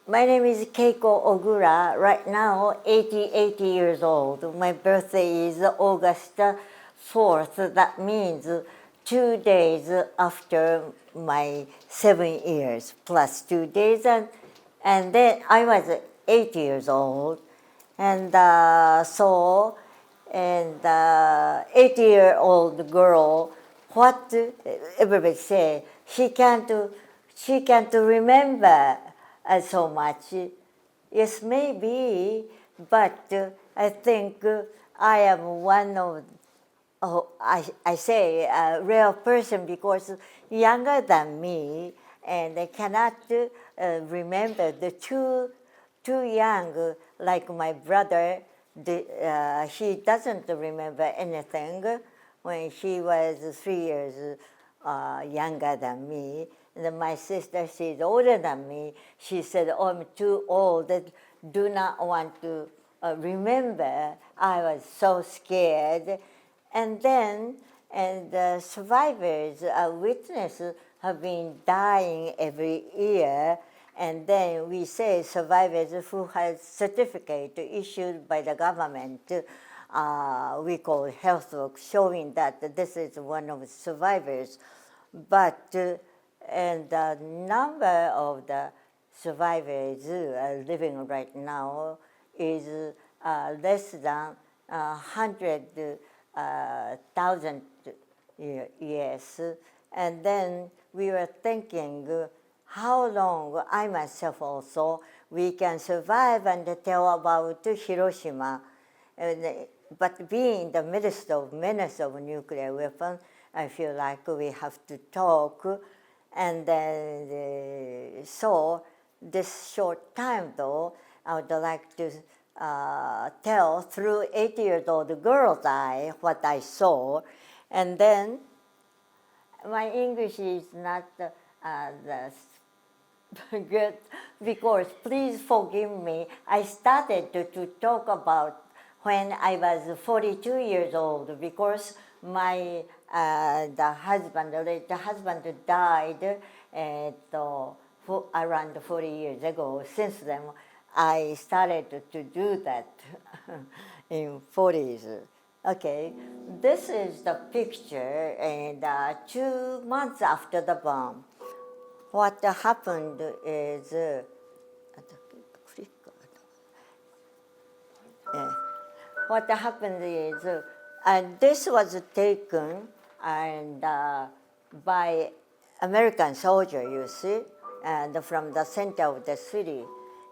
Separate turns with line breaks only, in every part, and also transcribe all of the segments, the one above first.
My name is Keiko Ogura. Right now, 80 years old. My birthday is August 4th. That means 2 days after my 7 years, plus 2 days. And then I was 80 years old. And so, and 80-year-old girl, what everybody say, she can't remember so much. Yes, maybe, but I think I am one of, I say a rare person because younger than me, and I cannot remember the too young, like my brother. He doesn't remember anything when he was 3 years younger than me. And my sister, she's older than me. She said, "Oh, I'm too old. Do not want to remember." I was so scared. And then, survivors, witnesses have been dying every year. And then we say survivors who have certificate issued by the government, we call health work, showing that this is one of the survivors. But and the number of the survivors living right now is less than 100,000 years. And then we were thinking how long I myself also we can survive and tell about Hiroshima. But being in the midst of menace of nuclear weapons, I feel like we have to talk. And then, so this short time, though, I would like to tell through 80-year-old girl's eye what I saw. And then my English is not the good because please forgive me. I started to talk about when I was 42 years old because my the late husband died around 40 years ago. Since then, I started to do that in 40s. Okay, this is the picture, and 2 months after the bomb, what happened is what happened is, and this was taken and by American soldier, you see, and from the center of the city,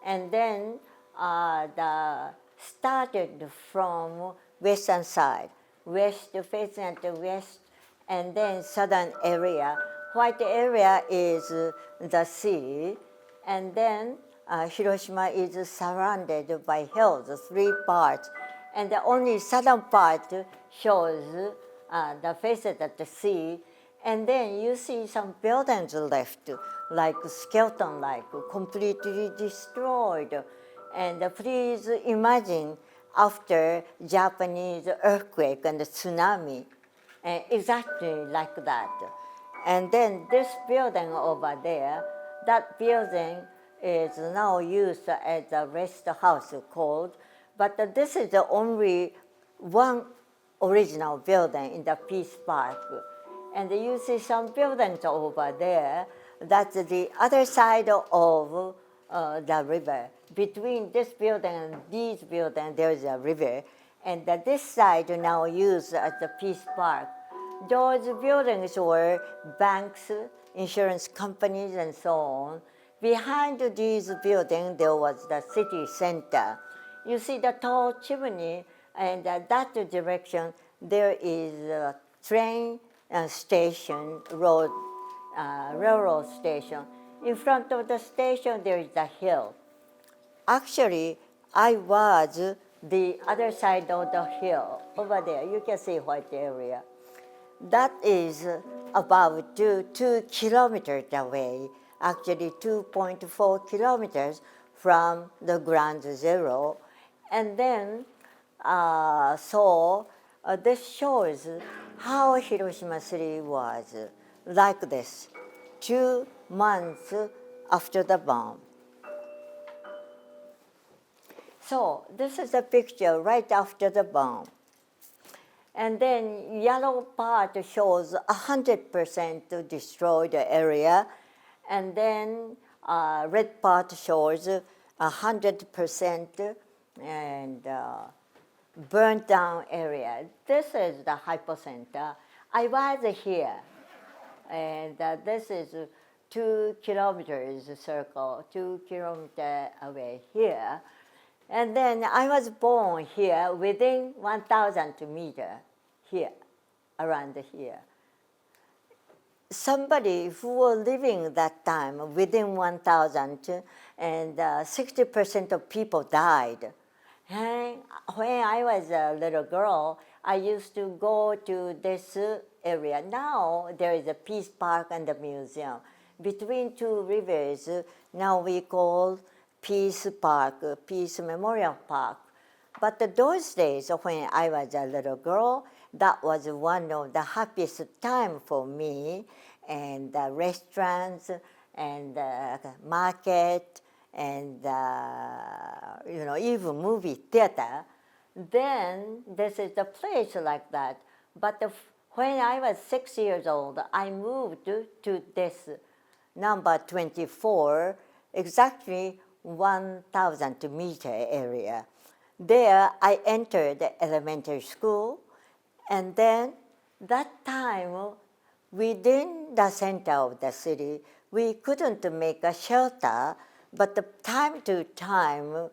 and then started from western side, west facing at the west, and then southern area. White area is the sea, and then Hiroshima is surrounded by hills, 3 parts, and the only southern part shows the faces at the sea, and then you see some buildings left, like skeleton-like, completely destroyed. And please imagine after Japanese earthquake and tsunami, exactly like that. And then this building over there, that building is now used as a rest house called, but this is the only one original building in the Peace Park. And you see some buildings over there, that's the other side of the river. Between this building and these buildings, there is a river. And this side now used as the Peace Park. Those buildings were banks, insurance companies, and so on. Behind these buildings, there was the city center. You see the tall chimney, and that direction, there is a train station, railroad station. In front of the station, there is a hill. Actually, I was the other side of the hill, over there. You can see white area. That is about 2 kilometers away, actually 2.4 kilometers from the ground zero. And then, this shows how Hiroshima City was like this 2 months after the bomb. So this is a picture right after the bomb. And then yellow part shows 100% destroyed area, and then red part shows 100% and burnt down area. This is the hypocenter. I was here, and this is 2 kilometers circle, 2 kilometers away here. And then I was born here within 1,000 meters here, around here. Somebody who was living that time within 1,000, and 60% of people died. And when I was a little girl, I used to go to this area. Now there is a Peace Park and a museum. Between 2 rivers, now we call Peace Park, Peace Memorial Park. But those days when I was a little girl, that was one of the happiest time for me, and restaurants and market and even movie theater. Then this is the place like that. But when I was 6 years old, I moved to this number 24, exactly 1,000 meter area. There I entered the elementary school, and then that time within the center of the city, we couldn't make a shelter, but time to time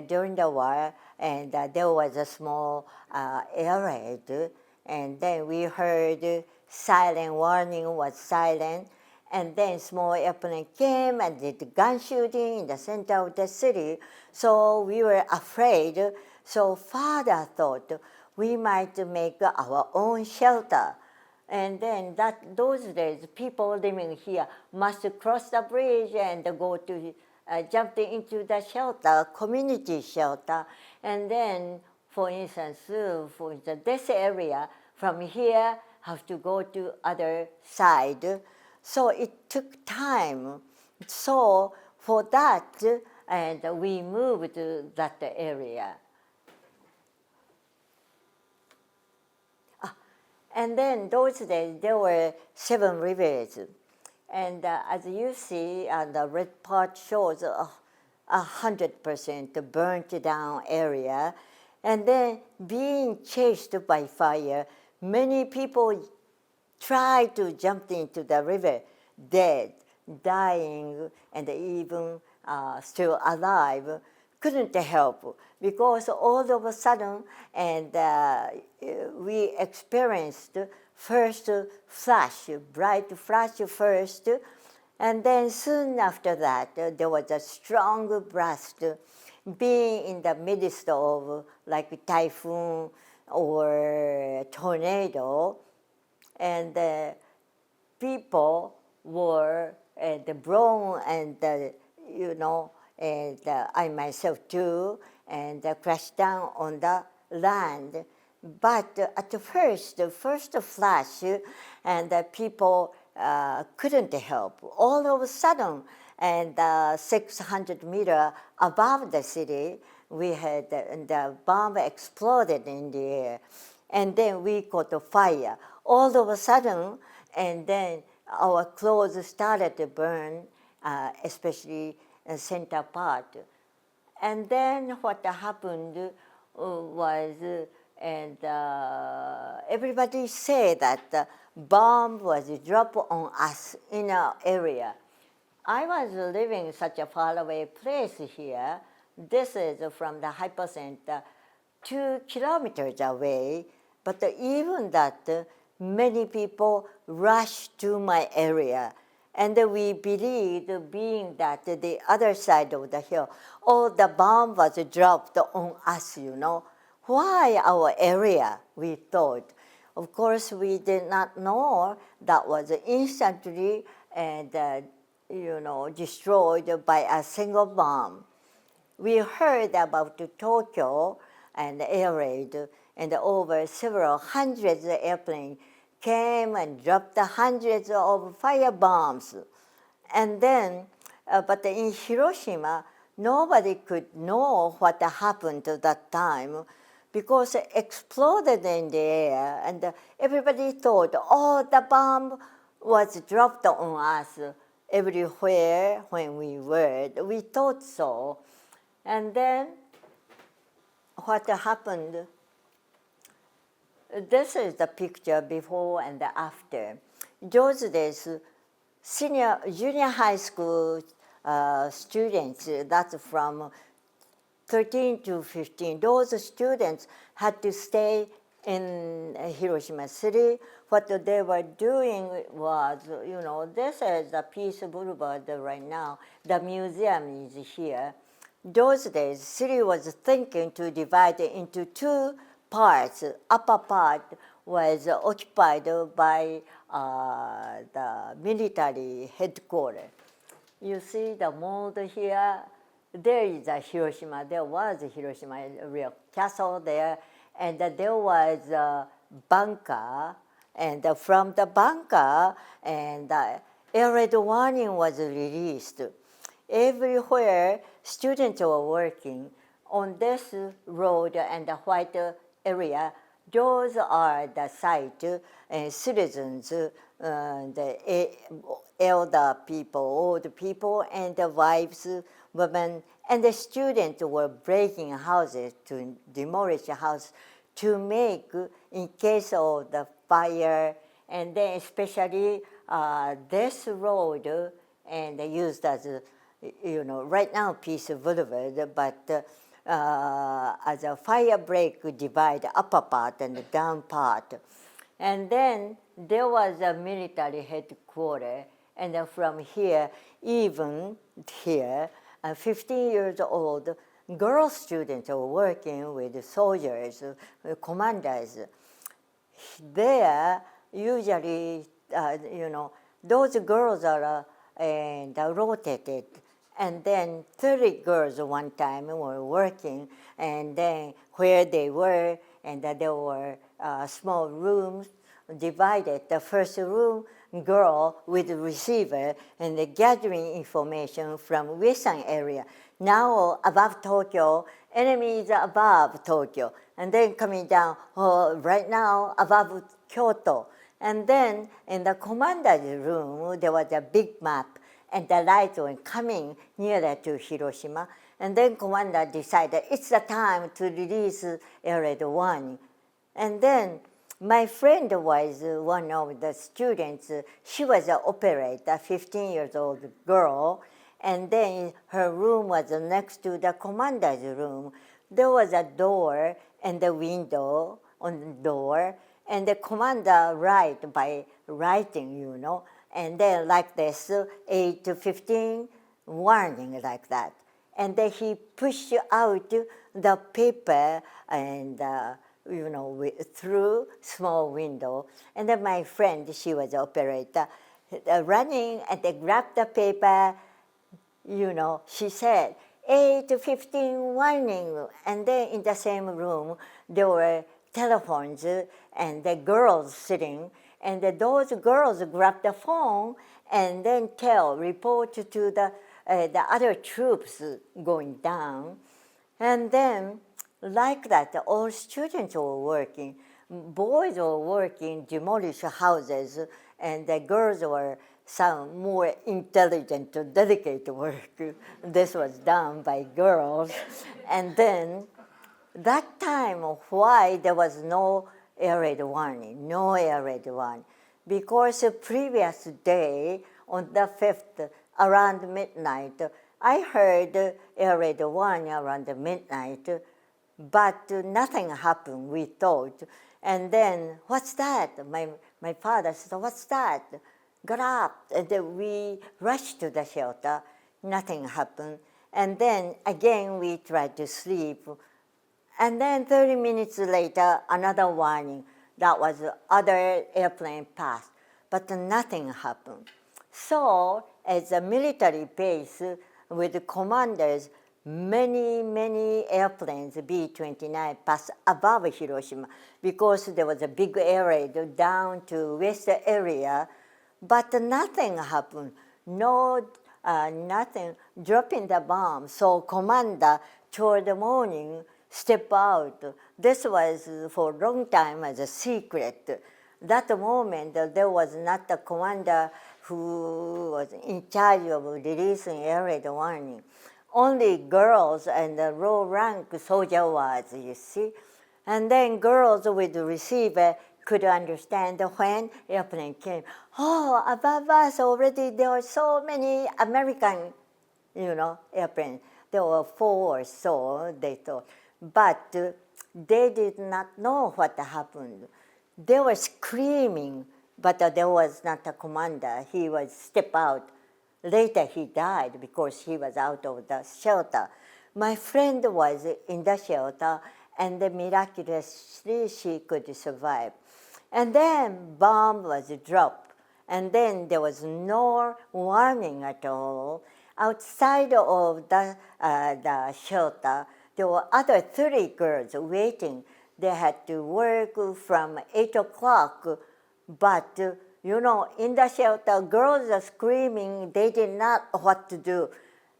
during the war, and there was a small air raid, and then we heard silent warning was silent, and then small airplane came and did gun shooting in the center of the city. So we were afraid. So father thought we might make our own shelter. And then those days, people living here must cross the bridge and go to jump into the shelter, community shelter. And then, for instance, this area from here have to go to other side. So it took time. So for that, and we moved to that area. And then those days, there were 7 rivers. And as you see, the red part shows 100% burnt down area. And then being chased by fire, many people tried to jump into the river, dead, dying, and even still alive, couldn't help, because all of a sudden, and we experienced first flash, bright flash first, and then soon after that, there was a strong blast, being in the midst of like typhoon or tornado, and people were blown, and and I myself too, and crashed down on the land. But at the first flash, and people couldn't help. All of a sudden, and 600 meters above the city, we had the bomb exploded in the air, and then we caught a fire. All of a sudden, and then our clothes started to burn, especially center part. And then what happened was, and everybody said that the bomb was dropped on us in our area. I was living in such a faraway place here. This is from the hypocenter 2 kilometers away, but even that, many people rushed to my area. And we believed, being that the other side of the hill, the bomb was dropped on us, Why our area, we thought. Of course, we did not know that was instantly and, destroyed by a single bomb. We heard about Tokyo and air raid, and over several hundreds of airplanes came and dropped hundreds of fire bombs. And then, but in Hiroshima, nobody could know what happened at that time because it exploded in the air, and everybody thought, oh, the bomb was dropped on us everywhere when we were. We thought so. And then what happened, this is the picture before and after. Those days, junior high school students, that's from 13 to 15, those students had to stay in Hiroshima City. What they were doing was, this is the Peace Boulevard right now. The museum is here. Those days, city was thinking to divide it into two parts. Upper part was occupied by the military headquarters. You see the mold here. There is a Hiroshima. There was a Hiroshima, a real castle there, and there was a bunker. And from the bunker, and air raid warning was released. Everywhere, students were working on this road and the white area. Those are the site, citizens, the elder people, old people, and the wives, women, and the students were breaking houses to demolish a house to make, in case of the fire, and then especially this road, and used as, right now Peace Boulevard, but as a fire break divide, upper part and the down part. And then there was a military headquarters, and from here, even here, 15 years old, girl students were working with soldiers, commanders. There, usually, those girls are rotated. And then 30 girls one time were working, and then where they were, and there were small rooms divided. The first room, girl with receiver and gathering information from western area. Now above Tokyo, enemy is above Tokyo, and then coming down, right now above Kyoto. And then in the commander's room, there was a big map, and the lights were coming nearer to Hiroshima. And then commander decided it's the time to release air raid warning. And then my friend was one of the students. She was an operator, 15 years old girl. And then her room was next to the commander's room. There was a door and a window on the door. And the commander write by writing, and then like this, 8 to 15, warning like that. And then he pushed out the paper and, through small window. And then my friend, she was an operator, running and they grabbed the paper, she said, 8 to 15 warning. And then in the same room, there were telephones and the girls sitting, and those girls grabbed the phone and then report to the other troops going down. And then like that, all students were working. Boys were working, demolish houses, and the girls were some more intelligent, dedicated work. This was done by girls. And then that time, why there was no air raid warning, because the previous day, on the 5th, around midnight, I heard air raid warning around midnight, but nothing happened, we thought. And then, what's that? My father said, what's that? Got up, and then we rushed to the shelter, nothing happened. And then again, we tried to sleep. And then 30 minutes later, another warning. That was other airplane passed, but nothing happened. So, as a military base with the commanders, many airplanes, B-29, passed above Hiroshima because there was a big air raid down to west area, but nothing happened. No nothing, dropping the bomb. So commander, toward the morning, step out. This was for a long time as a secret. That moment, there was not a commander who was in charge of releasing early warning. Only girls and the low rank soldier was, you see. And then girls with the receiver could understand when airplane came. Oh, above us already there were so many American, airplanes. There were 4 or so, they thought. But they did not know what happened. They were screaming, but there was not a commander. He was step out. Later he died because he was out of the shelter. My friend was in the shelter, and miraculously she could survive. And then bomb was dropped, and then there was no warning at all. Outside of the shelter, there were other 30 girls waiting. They had to work from 8 o'clock, but in the shelter, girls are screaming. They did not know what to do.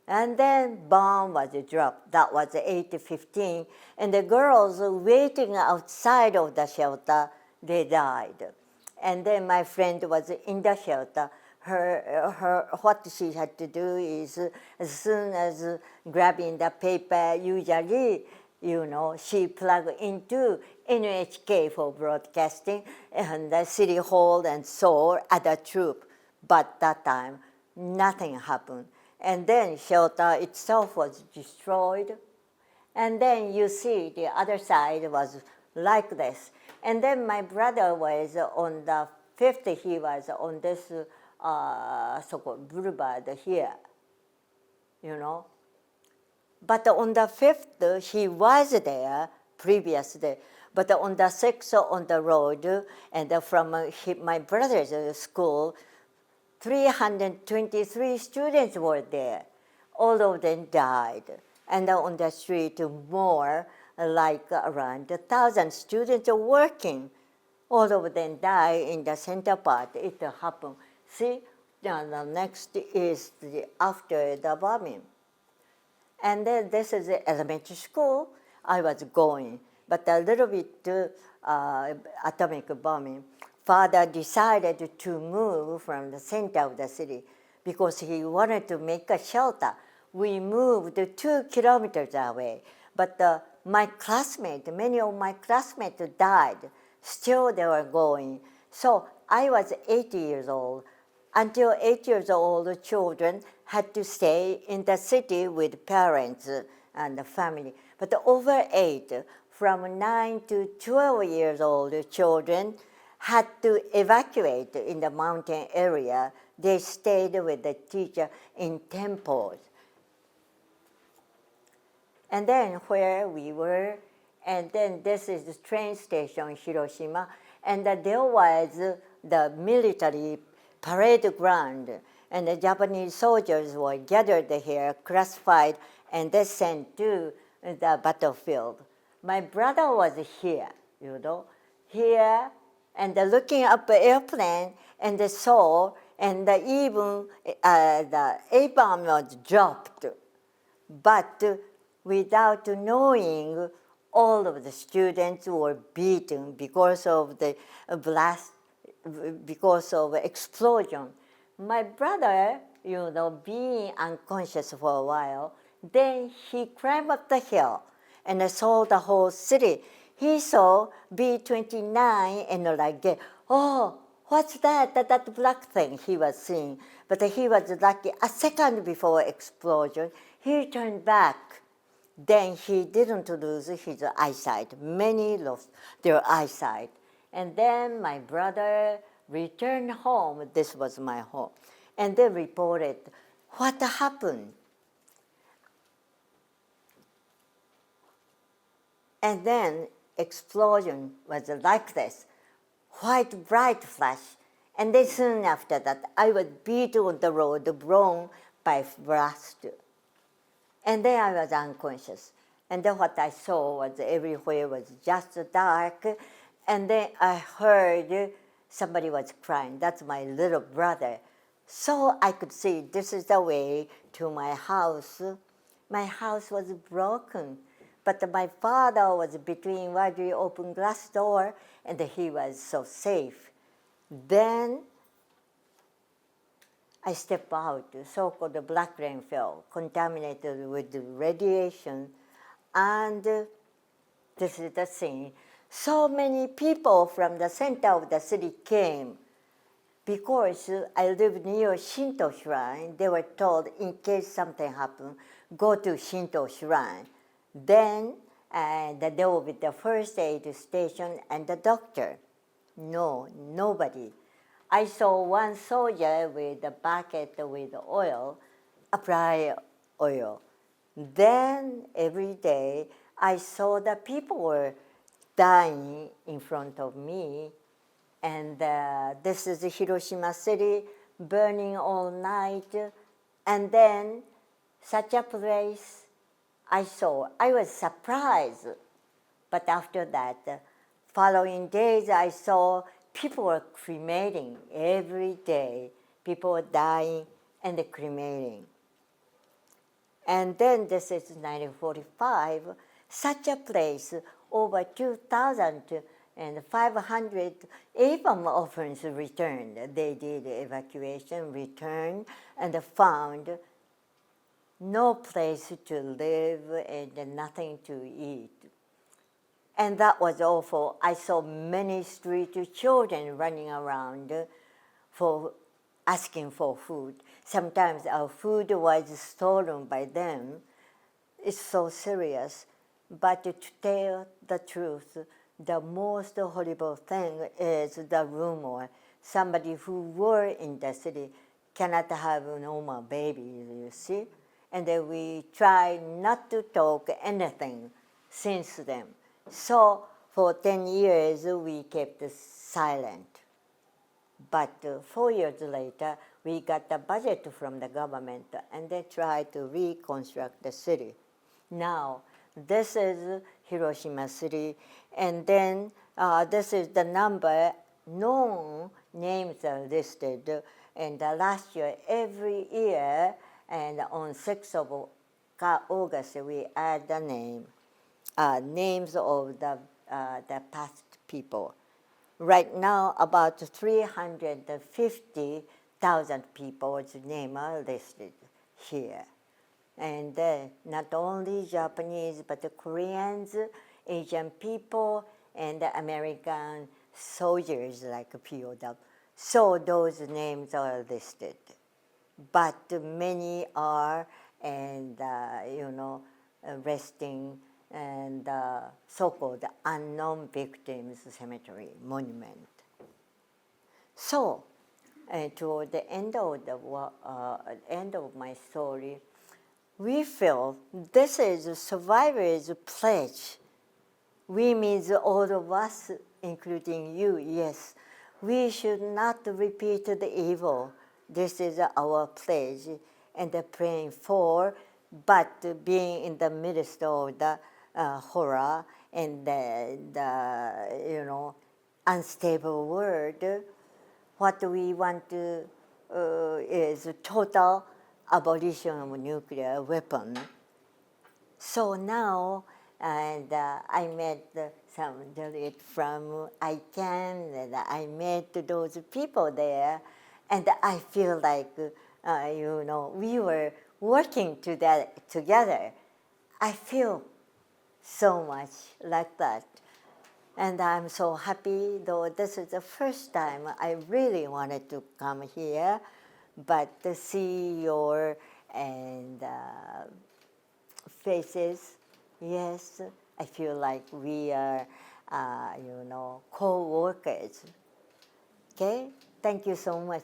And then bomb was dropped. That was 8:15. And the girls waiting outside of the shelter, they died. And then my friend was in the shelter. What she had to do is, as soon as grabbing the paper, usually, she plugged into NHK for broadcasting and the city hall and so other troop. But that time, nothing happened. And then shelter itself was destroyed. And then you see the other side was like this. And then my brother was on the 5th, he was on this so-called boulevard here, But on the 5th, he was there previous day. But on the 6th, on the road, and from my brother's school, 323 students were there. All of them died. And on the street, more, like around 1,000 students are working. All of them died in the center part. It happened. See, the next is after the bombing. And then this is the elementary school I was going. But a little bit atomic bombing. Father decided to move from the center of the city because he wanted to make a shelter. We moved 2 kilometers away. But many of my classmates died. Still they were going. So I was 8 years old. Until 8 years old, children had to stay in the city with parents and the family. But over 8, from 9 to 12 years old, children had to evacuate in the mountain area. They stayed with the teacher in temples. And then where we were, and then this is the train station in Hiroshima, and there was the military parade ground, and the Japanese soldiers were gathered here, classified, and they sent to the battlefield. My brother was here, here, and looking up the airplane, and they saw, and even the A-bomb was dropped. But without knowing, all of the students were beaten because of the blast, because of explosion. My brother, being unconscious for a while, then he climbed up the hill and saw the whole city. He saw B-29 and oh, what's that? That black thing he was seeing. But he was lucky. A second before explosion, he turned back. Then he didn't lose his eyesight. Many lost their eyesight. And then my brother returned home. This was my home. And they reported what happened. And then explosion was like this, white bright flash. And then soon after that, I was beat on the road, blown by blast. And then I was unconscious. And then what I saw was everywhere was just dark. And then I heard somebody was crying. That's my little brother. So I could see this is the way to my house. My house was broken, but my father was between widely open glass door, and he was so safe. Then I stepped out, so-called black rain fell, contaminated with radiation, and this is the scene. So many people from the center of the city came. Because I live near Shinto shrine, they were told in case something happened, go to Shinto shrine. Then there will be the first aid station and the doctor. No, nobody. I saw one soldier with a bucket with oil, apply oil. Then every day I saw that people were dying in front of me. And this is Hiroshima city, burning all night. And then such a place I saw. I was surprised. But after that, following days, I saw people were cremating every day. People were dying and cremating. And then this is 1945, such a place, over 2,500 even orphans returned. They did evacuation, returned, and found no place to live and nothing to eat. And that was awful. I saw many street children running around for asking for food. Sometimes our food was stolen by them. It's so serious. But to tell the truth, the most horrible thing is the rumor. Somebody who were in the city cannot have no more babies, you see? And then we try not to talk anything since then. So for 10 years, we kept silent. But 4 years later, we got the budget from the government, and they tried to reconstruct the city. Now, this is Hiroshima city, and then this is the number. No names are listed. And last year, every year, and on 6th of August, we add the names of the past people. Right now, about 350,000 people's names are listed here. And not only Japanese, but the Koreans, Asian people, and the American soldiers like POW. So those names are listed. But many are, and resting and so-called unknown victims cemetery monument. So, toward the end of my story, we feel this is survivor's pledge. We means all of us, including you, yes. We should not repeat the evil. This is our pledge and praying for, but being in the midst of the horror and the unstable world, what we want to is total abolition of nuclear weapon. So now, and I met some delegate from ICAN, and I met those people there, and I feel like, we were working together. I feel so much like that. And I'm so happy, though this is the first time I really wanted to come here, but to see your faces, yes, I feel like we are, co-workers. Okay, thank you so much.